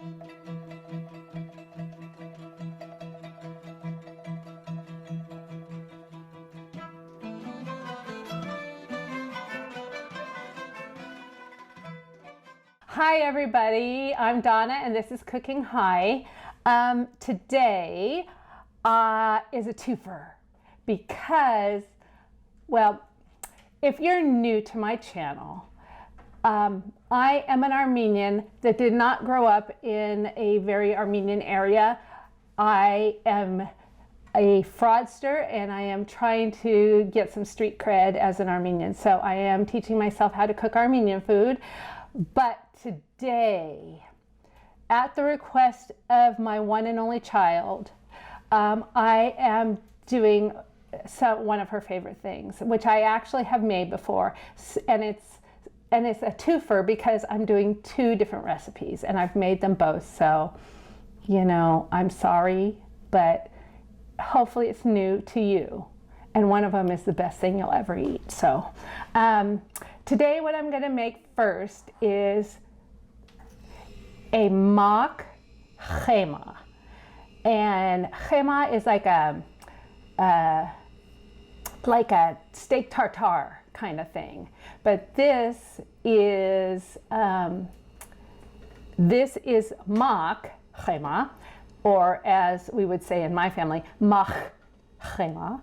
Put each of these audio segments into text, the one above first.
Hi everybody, I'm Dawna and this is Cooking Hye. Today is a twofer because, well, if you're new to my channel, I am an Armenian that did not grow up in a very Armenian area. I am a fraudster and I am trying to get some street cred as an Armenian. So I am teaching myself how to cook Armenian food. But today, at the request of my one and only child, I am doing one of her favorite things, which I actually have made before, and it's a twofer because I'm doing two different recipes and I've made them both. So, you know, I'm sorry, but hopefully it's new to you. And one of them is the best thing you'll ever eat. So today what I'm going to make first is a Mock Keyma. And Keyma is like a steak tartare kind of thing. But this is Mock Keyma, or as we would say in my family, Mock Keyma.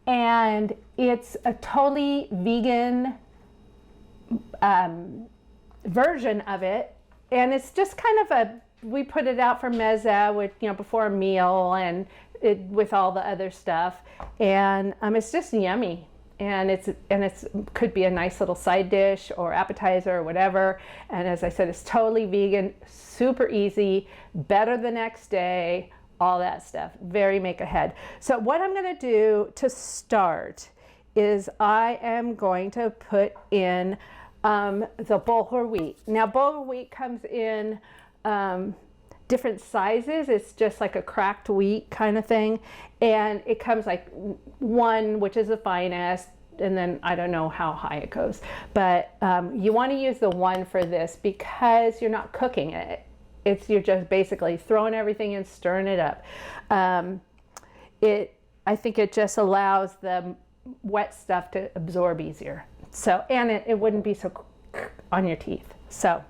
And it's a totally vegan version of it, and it's just kind of we put it out for mezza with, you know, before a meal and with all the other stuff, and it's just yummy, and it's could be a nice little side dish or appetizer or whatever. And as I said, it's totally vegan, super easy, better the next day, all that stuff, very make ahead. So what I'm going to do to start is I am going to put in the bulgur wheat. Now bulgur wheat comes in different sizes. It's just like a cracked wheat kind of thing, and it comes like one, which is the finest, and then I don't know how high it goes, but you want to use the one for this because you're not cooking it. You're just basically throwing everything in, stirring it up. I think it just allows the wet stuff to absorb easier. So, and it wouldn't be so on your teeth. So,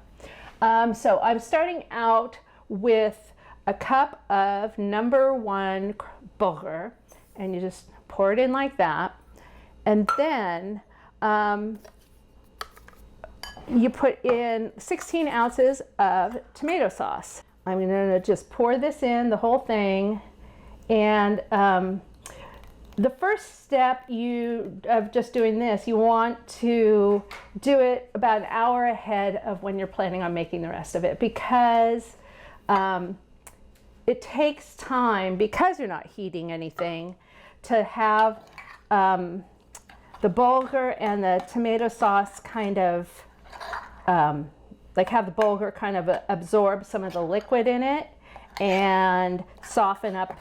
so I'm starting out with a cup of #1 bulgur, and you just pour it in like that, and then you put in 16 ounces of tomato sauce. I'm going to just pour this in, the whole thing, and the first step of just doing this, you want to do it about an hour ahead of when you're planning on making the rest of it, because it takes time, because you're not heating anything, to have the bulgur and the tomato sauce kind of like have the bulgur kind of absorb some of the liquid in it and soften up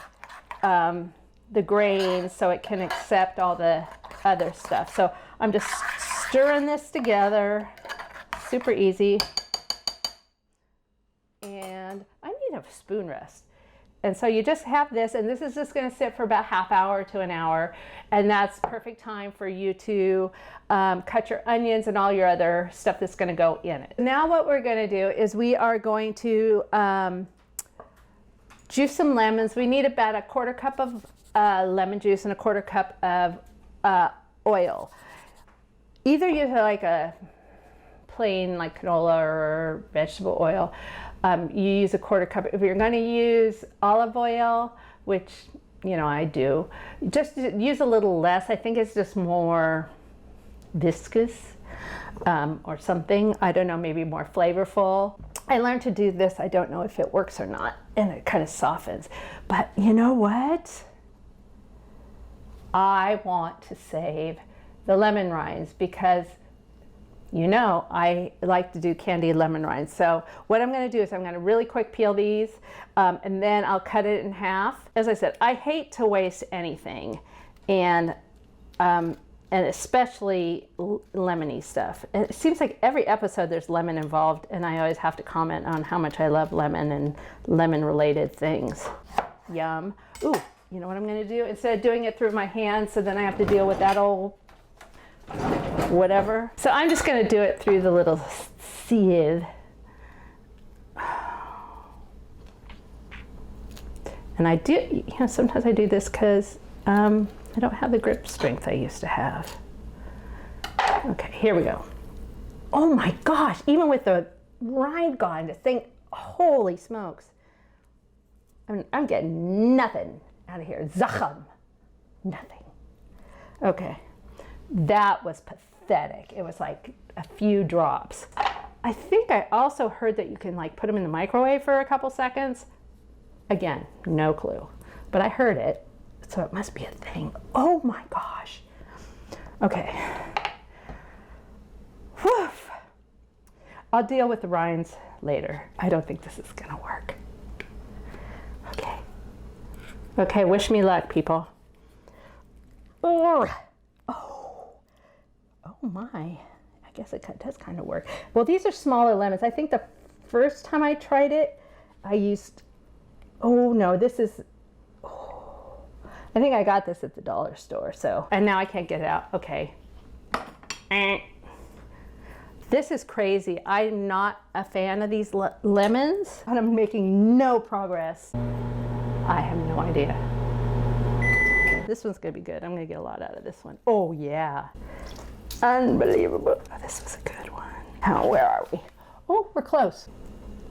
the grains so it can accept all the other stuff. So I'm just stirring this together, super easy. And I need a spoon rest. And so you just have this, and this is just going to sit for about half hour to an hour, and that's perfect time for you to cut your onions and all your other stuff that's going to go in it. Now what we're going to do is we are going to juice some lemons. We need about a 1/4 cup of lemon juice and a 1/4 cup of oil. Either use like a plain like canola or vegetable oil. You use a 1/4 cup. If you're going to use olive oil, which, you know, I do, just use a little less. I think it's just more viscous or something. I don't know, maybe more flavorful. I learned to do this. I don't know if it works or not, and it kind of softens. But you know what? I want to save the lemon rinds because, you know, I like to do candied lemon rinds. So what I'm going to do is I'm going to really quick peel these, and then I'll cut it in half. As I said, I hate to waste anything, and and especially lemony stuff. And it seems like every episode there's lemon involved, and I always have to comment on how much I love lemon and lemon-related things. Yum. Ooh, you know what I'm gonna do? Instead of doing it through my hands, so then I have to deal with that old whatever. So I'm just gonna do it through the little sieve. And I do, you know, sometimes I do this because I don't have the grip strength I used to have. Okay, here we go. Oh my gosh, even with the rind gone, the thing, holy smokes. I'm getting nothing out of here. Zachem. Nothing. Okay, that was pathetic. It was like a few drops. I think I also heard that you can like put them in the microwave for a couple seconds. Again, no clue, but I heard it, so it must be a thing. Oh my gosh. Okay. Whew. I'll deal with the rinds later. I don't think this is gonna work. Okay. Okay, wish me luck, people. Oh, oh my. I guess it does kind of work. Well, these are smaller lemons. I think the first time I tried it, I used, oh no, this is, oh, I think I got this at the dollar store, so, and now I can't get it out. Okay. This is crazy. I'm not a fan of these lemons, and I'm making no progress. I have no idea. This one's gonna be good. I'm gonna get a lot out of this one. Oh yeah. Unbelievable. Oh, this was a good one. How, where are we? Oh, we're close.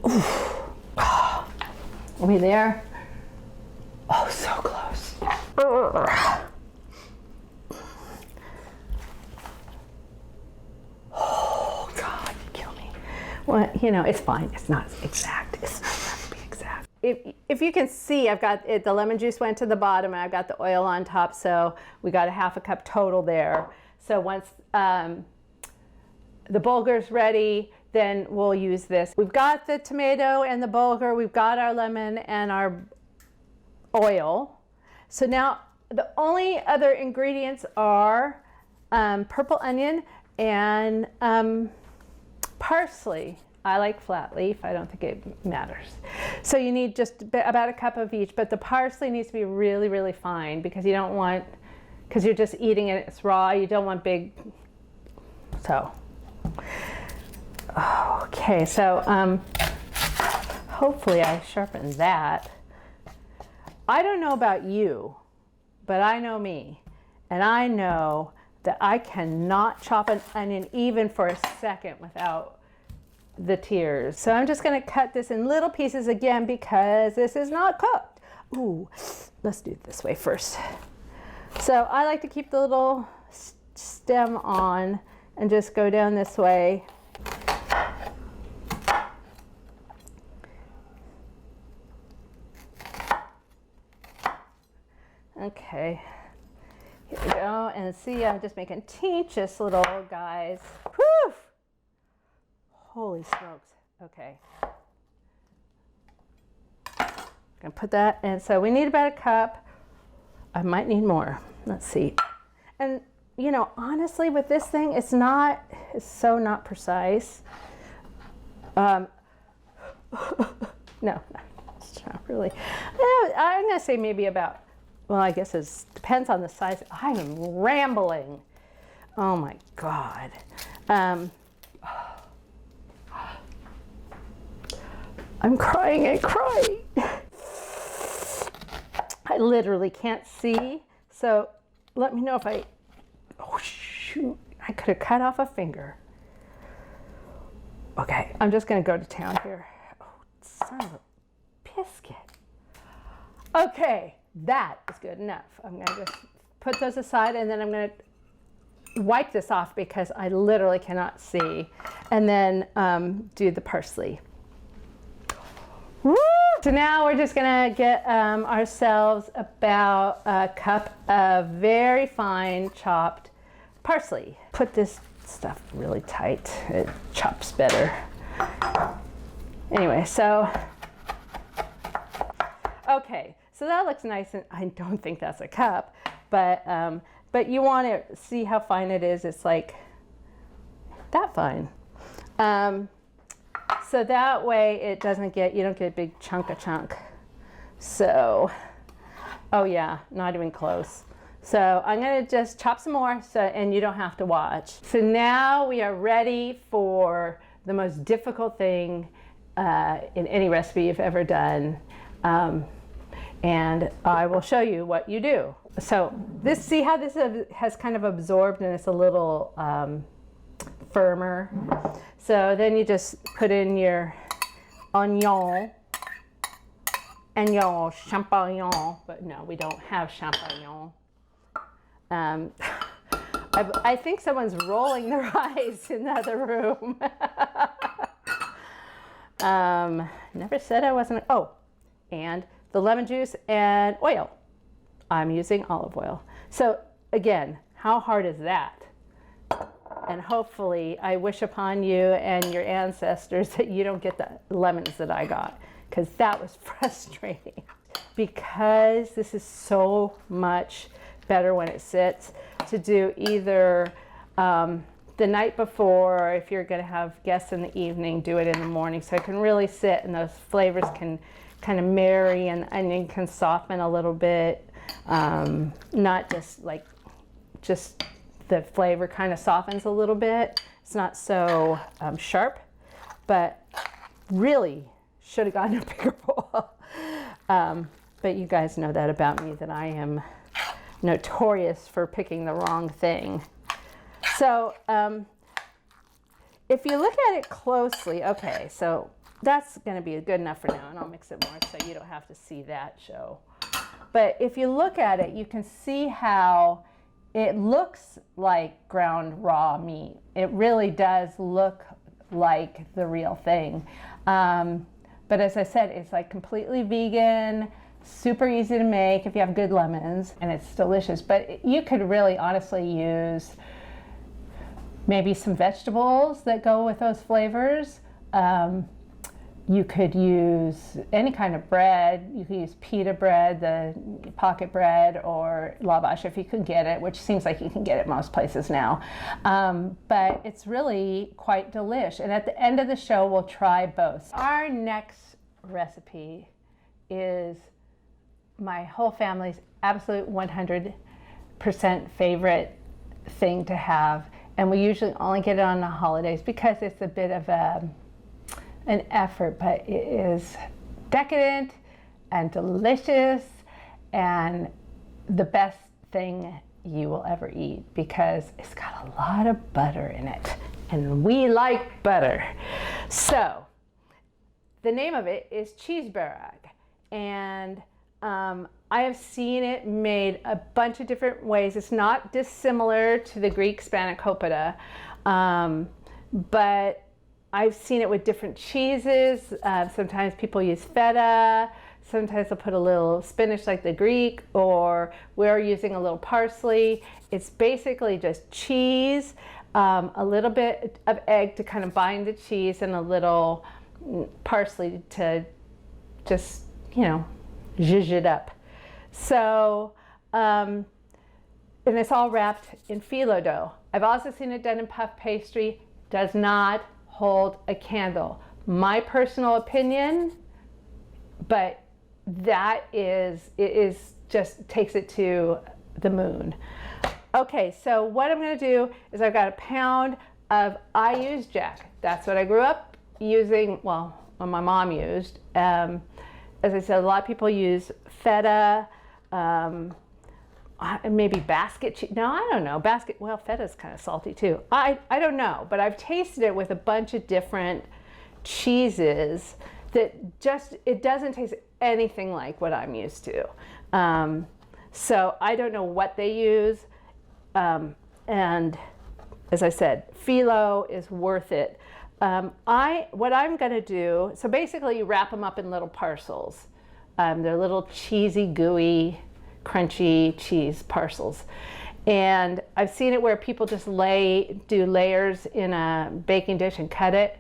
Oof. Are we there? Oh, so close. Oh, God, you kill me. Well, you know, it's fine. It's not exact. It's not going to be exact. If you can see, I've got it, the lemon juice went to the bottom, and I've got the oil on top, so we got a half a cup total there. So once the bulghur's ready, then we'll use this. We've got the tomato and the bulgur, we've got our lemon and our oil. So now the only other ingredients are purple onion and parsley. I like flat leaf, I don't think it matters. So you need just about a cup of each, but the parsley needs to be really, really fine because you don't want, because you're just eating it, it's raw, you don't want big, so. Okay, so hopefully I sharpened that. I don't know about you, but I know me, and I know that I cannot chop an onion even for a second without the tears. So I'm just gonna cut this in little pieces again because this is not cooked. Ooh, let's do it this way first. So I like to keep the little stem on and just go down this way. Okay, here we go, and see, I'm just making teeny-just little guys. Whew! Holy smokes, okay. Gonna put that, and so we need about a cup. I might need more, let's see. And you know, honestly, with this thing, it's so not precise. No, it's not really. I'm gonna say maybe about, well, I guess it depends on the size. I am rambling. Oh my God. I'm crying and crying. I literally can't see. So let me know if oh shoot, I could have cut off a finger. Okay, I'm just gonna go to town here. Oh, son of a biscuit. Okay. That is good enough. I'm gonna just put those aside, and then I'm gonna wipe this off because I literally cannot see, and then do the parsley. Woo! So now we're just gonna get ourselves about a cup of very fine chopped parsley. Put this stuff really tight, it chops better. Anyway, so, okay. So that looks nice, and I don't think that's a cup, but but you want to see how fine it is. It's like that fine. So that way it doesn't get, you don't get a big chunk. So, oh yeah, not even close. So I'm going to just chop some more, and you don't have to watch. So now we are ready for the most difficult thing in any recipe you've ever done. And I will show you what you do. So see how this has kind of absorbed and it's a little firmer. So then you just put in your onion and your champignon, but no, we don't have champignon. I think someone's rolling their eyes in the other room. Never said I wasn't. Oh, and the lemon juice and oil. I'm using olive oil. So again, how hard is that? And hopefully I wish upon you and your ancestors that you don't get the lemons that I got, because that was frustrating. Because this is so much better when it sits, to do either the night before, or if you're going to have guests in the evening, do it in the morning, so it can really sit and those flavors can kind of marry and the onion can soften a little bit. Not just like, just the flavor kind of softens a little bit. It's not so sharp, but really should have gotten a bigger bowl. But you guys know that about me, that I am notorious for picking the wrong thing. So if you look at it closely, okay, so that's going to be good enough for now, and I'll mix it more so you don't have to see that show. But if you look at it, you can see how it looks like ground raw meat. It really does look like the real thing. But as I said, it's like completely vegan, super easy to make if you have good lemons, and it's delicious. But you could really honestly use maybe some vegetables that go with those flavors. You could use any kind of bread. You could use pita bread, the pocket bread, or lavash if you can get it, which seems like you can get it most places now. But it's really quite delish. And at the end of the show, we'll try both. Our next recipe is my whole family's absolute 100% favorite thing to have. And we usually only get it on the holidays because it's a bit of an effort, but it is decadent and delicious and the best thing you will ever eat, because it's got a lot of butter in it, and we like butter. So the name of it is Cheese Boreg, and I have seen it made a bunch of different ways. It's not dissimilar to the Greek spanakopita, but I've seen it with different cheeses. Sometimes people use feta. Sometimes they'll put a little spinach like the Greek, or we're using a little parsley. It's basically just cheese, a little bit of egg to kind of bind the cheese, and a little parsley to just, you know, zhuzh it up. So, and it's all wrapped in filo dough. I've also seen it done in puff pastry. Does not hold a candle. My personal opinion, but that is, it is just takes it to the moon. Okay, so what I'm going to do is I've got a pound of, I use Jack. That's what I grew up using, well, what my mom used. As I said, a lot of people use feta, maybe basket cheese. No, I don't know. Basket, well, feta's kind of salty too. I don't know, but I've tasted it with a bunch of different cheeses that just, it doesn't taste anything like what I'm used to. So I don't know what they use. And as I said, filo is worth it. What I'm gonna do, so basically you wrap them up in little parcels. They're little cheesy, gooey, crunchy cheese parcels. And I've seen it where people just do layers in a baking dish and cut it.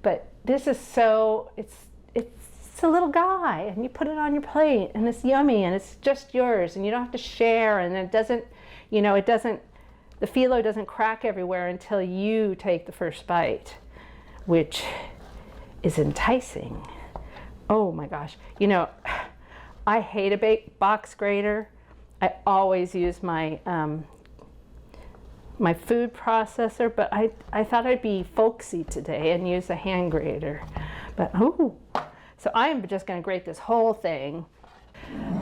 But this is so, it's a little guy, and you put it on your plate, and it's yummy, and it's just yours, and you don't have to share, and it doesn't, You know, the filo doesn't crack everywhere until you take the first bite, which is enticing. Oh my gosh. You know, I hate a box grater. I always use my my food processor, but I thought I'd be folksy today and use a hand grater. But so I am just going to grate this whole thing.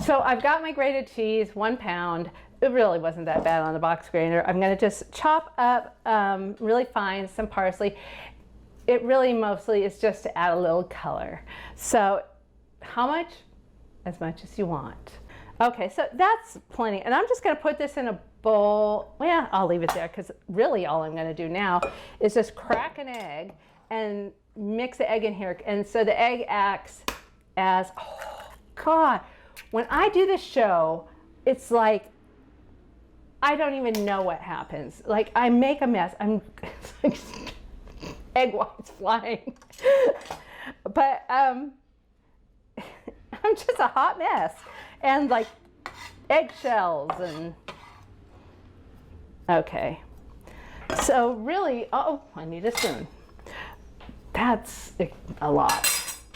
So I've got my grated cheese, 1 pound. It really wasn't that bad on the box grater. I'm going to just chop up really fine some parsley. It really mostly is just to add a little color. So how much? As much as you want. Okay, so that's plenty. And I'm just going to put this in a bowl. Well, I'll leave it there because really all I'm going to do now is just crack an egg and mix the egg in here. And so the egg acts as, oh God, when I do this show, it's like, I don't even know what happens. Like I make a mess. I'm like egg whites flying. But I'm just a hot mess. And like eggshells and, okay. So really, oh, I need a spoon. That's a lot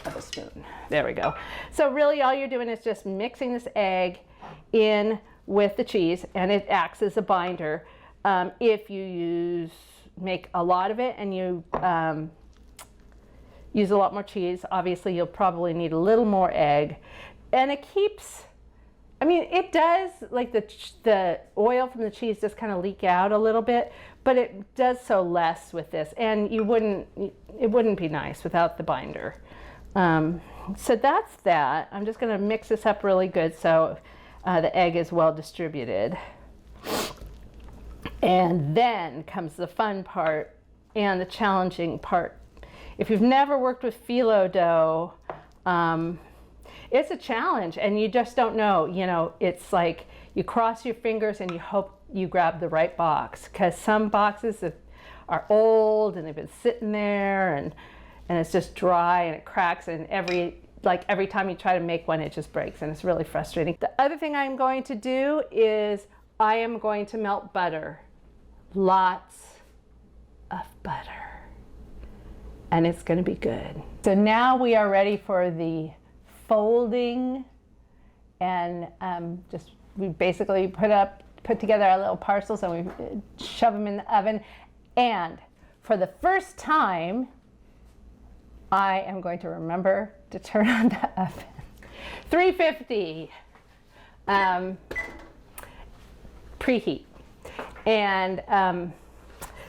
of a spoon. There we go. So really all you're doing is just mixing this egg in with the cheese, and it acts as a binder. If you make a lot of it and you use a lot more cheese, obviously you'll probably need a little more egg. And it keeps, I mean, it does, like the oil from the cheese does kind of leak out a little bit, but it does so less with this, and it wouldn't be nice without the binder. So that's that. I'm just going to mix this up really good so the egg is well distributed. And then comes the fun part and the challenging part. If you've never worked with filo dough, it's a challenge, and you just don't know. You know, it's like you cross your fingers and you hope you grab the right box, because some boxes are old and they've been sitting there and it's just dry and it cracks, and every time you try to make one, it just breaks, and it's really frustrating. The other thing I'm going to do is I am going to melt butter. Lots of butter. And it's going to be good. So now we are ready for the folding, and we basically put together our little parcels and we shove them in the oven. And for the first time, I am going to remember to turn on the oven. 350 preheat. And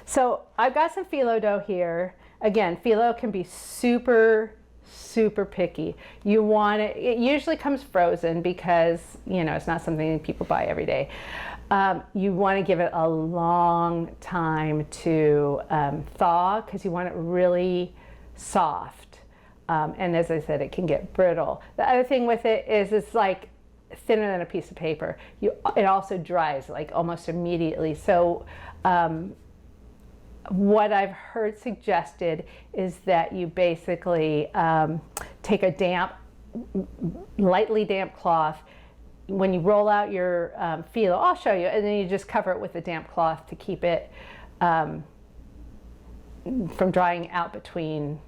so I've got some filo dough here. Again, filo can be super picky. You want it usually comes frozen because, you know, it's not something people buy every day. You want to give it a long time to thaw, because you want it really soft. And as I said, it can get brittle. The other thing with it is it's like thinner than a piece of paper. It also dries like almost immediately. So what I've heard suggested is that you basically take a lightly damp cloth. When you roll out your filo, I'll show you, and then you just cover it with a damp cloth to keep it from drying out between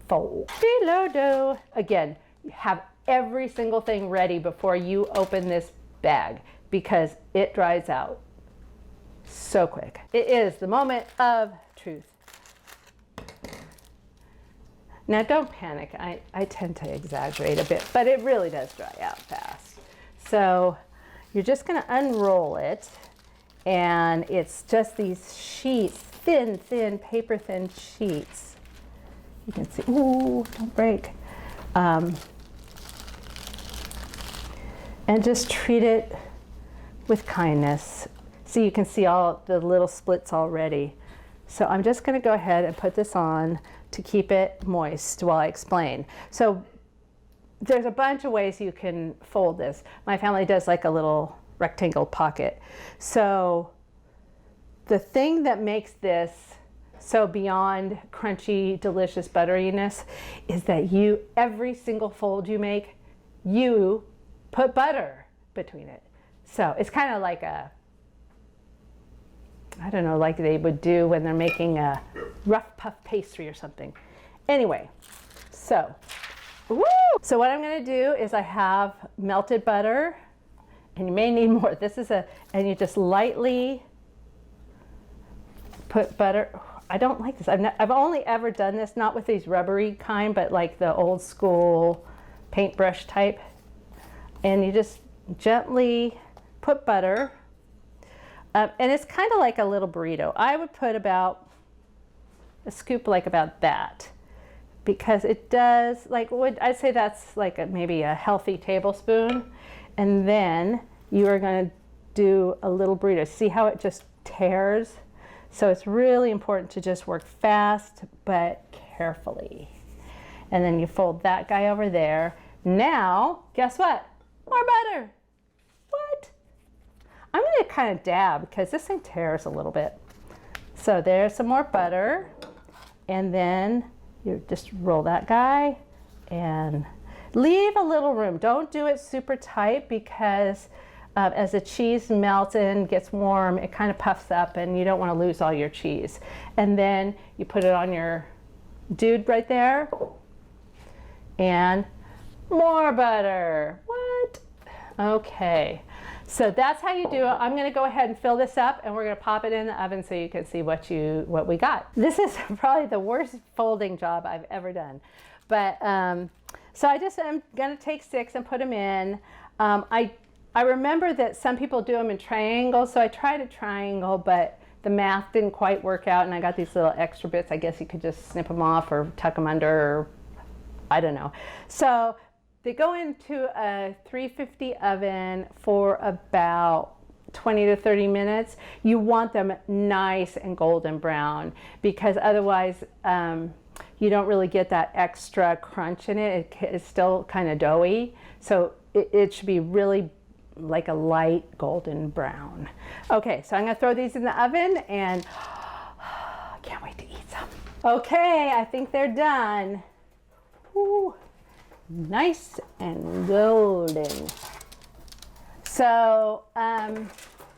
folds. Filo dough. Again, have every single thing ready before you open this bag, because it dries out so quick. It is the moment of truth. Now don't panic, I tend to exaggerate a bit, but it really does dry out fast. So you're just gonna unroll it, and it's just these sheets, thin, paper thin sheets. You can see, ooh, don't break. And just treat it with kindness. So you can see all the little splits already. So I'm just going to go ahead and put this on to keep it moist while I explain. So there's a bunch of ways you can fold this. My family does like a little rectangle pocket. So the thing that makes this so beyond crunchy, delicious butteriness is that every single fold you make, you put butter between it. So it's kind of like I don't know, like they would do when they're making a rough puff pastry or something. Anyway, so, woo! So what I'm gonna do is I have melted butter, and you may need more. This is and you just lightly put butter. I don't like this. I've only ever done this, not with these rubbery kind, but like the old school paintbrush type. And you just gently put butter. And it's kind of like a little burrito. I would put about a scoop like about that, because it does, like, I'd say that's like maybe a healthy tablespoon. And then you are going to do a little burrito. See how it just tears? So it's really important to just work fast but carefully. And then you fold that guy over there. Now, guess what? More butter. What? I'm going to kind of dab because this thing tears a little bit. So there's some more butter. And then you just roll that guy and leave a little room. Don't do it super tight, because as the cheese melts and gets warm, it kind of puffs up and you don't want to lose all your cheese. And then you put it on your dude right there. And more butter. What? Okay. So that's how you do it. I'm going to go ahead and fill this up, and we're going to pop it in the oven so you can see what we got. This is probably the worst folding job I've ever done. But so I just am going to take 6 and put them in. I remember that some people do them in triangles, so I tried a triangle, but the math didn't quite work out, and I got these little extra bits. I guess you could just snip them off or tuck them under, or I don't know. So they go into a 350 oven for about 20 to 30 minutes. You want them nice and golden brown, because otherwise you don't really get that extra crunch in it. It's still kind of doughy. So it should be really like a light golden brown. Okay, so I'm gonna throw these in the oven, and I can't wait to eat some. Okay, I think they're done. Ooh, nice and golden. So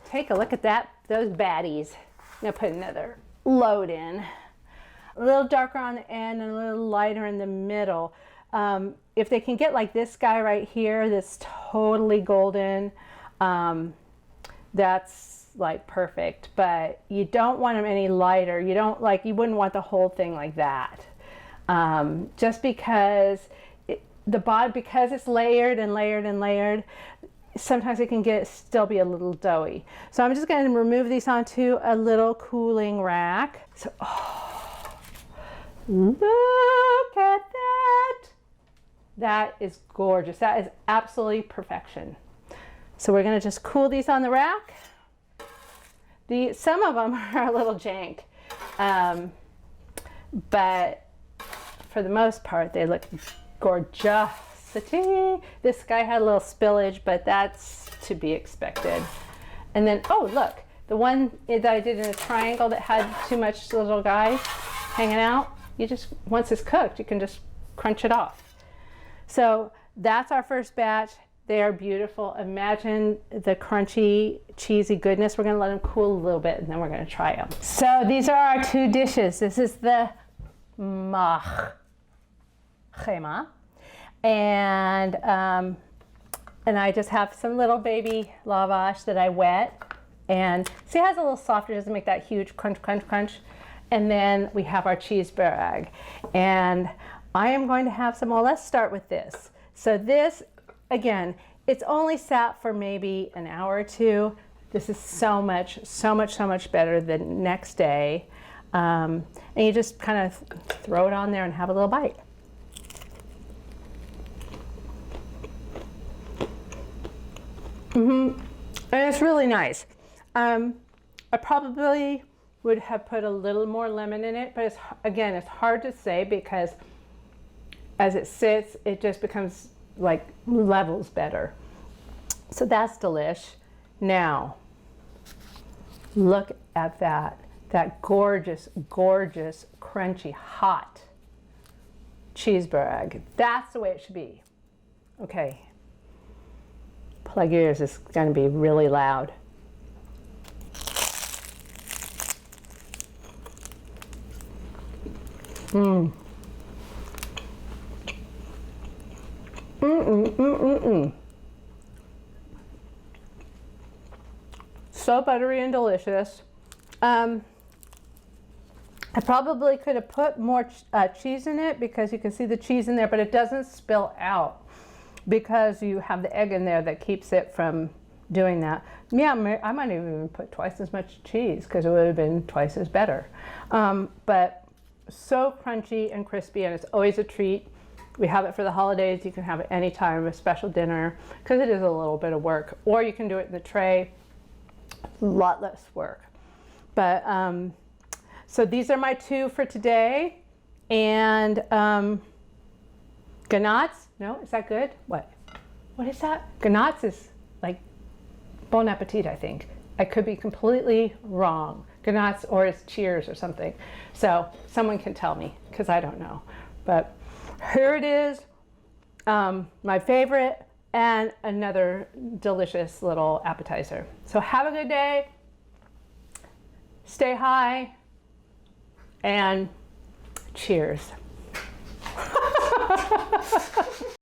take a look at those baddies. I'm gonna put another load in. A little darker on the end and a little lighter in the middle. If they can get like this guy right here, that's totally golden, that's like perfect. But you don't want them any lighter. You wouldn't want the whole thing like that. Just because because it's layered and layered and layered, sometimes it can still be a little doughy. So I'm just going to remove these onto a little cooling rack. So, look at that. That is gorgeous. That is absolutely perfection. So we're going to just cool these on the rack. Some of them are a little jank, but for the most part, they look gorgeous. This guy had a little spillage, but that's to be expected. And then, oh, look, the one that I did in a triangle that had too much little guys hanging out, once it's cooked, you can just crunch it off. So that's our first batch. They are beautiful. Imagine the crunchy, cheesy goodness. We're going to let them cool a little bit, and then we're going to try them. So these are our 2 dishes. This is the Mock Keyma, and I just have some little baby lavash that I wet, and see, it has a little softer. It doesn't make that huge crunch, crunch, crunch. And then we have our Cheese Boreg, and I am going to have some. Well, let's start with this. So this, again, it's only sat for maybe an hour or 2. This is so much better than next day. And you just kind of throw it on there and have a little bite. And it's really nice. I probably would have put a little more lemon in it, but again, it's hard to say because as it sits, it just becomes like levels better. So that's delish. Now, look at that gorgeous, gorgeous, crunchy, hot Cheese Boreg. That's the way it should be. Okay, plug your ears, it's going to be really loud. Mm. So buttery and delicious. I probably could have put more cheese in it because you can see the cheese in there, but it doesn't spill out because you have the egg in there that keeps it from doing that. Yeah, I might have even put twice as much cheese because it would have been twice as better. But so crunchy and crispy, and it's always a treat. We have it for the holidays. You can have it anytime, a special dinner, because it is a little bit of work. Or you can do it in the tray, a lot less work. But so these are my two for today. And ganache, no, is that good? What is that? Ganache is like bon appetit, I think. I could be completely wrong. Ganache or it's cheers or something. So someone can tell me because I don't know. But here it is, my favorite and another delicious little appetizer. So have a good day, stay high, and cheers.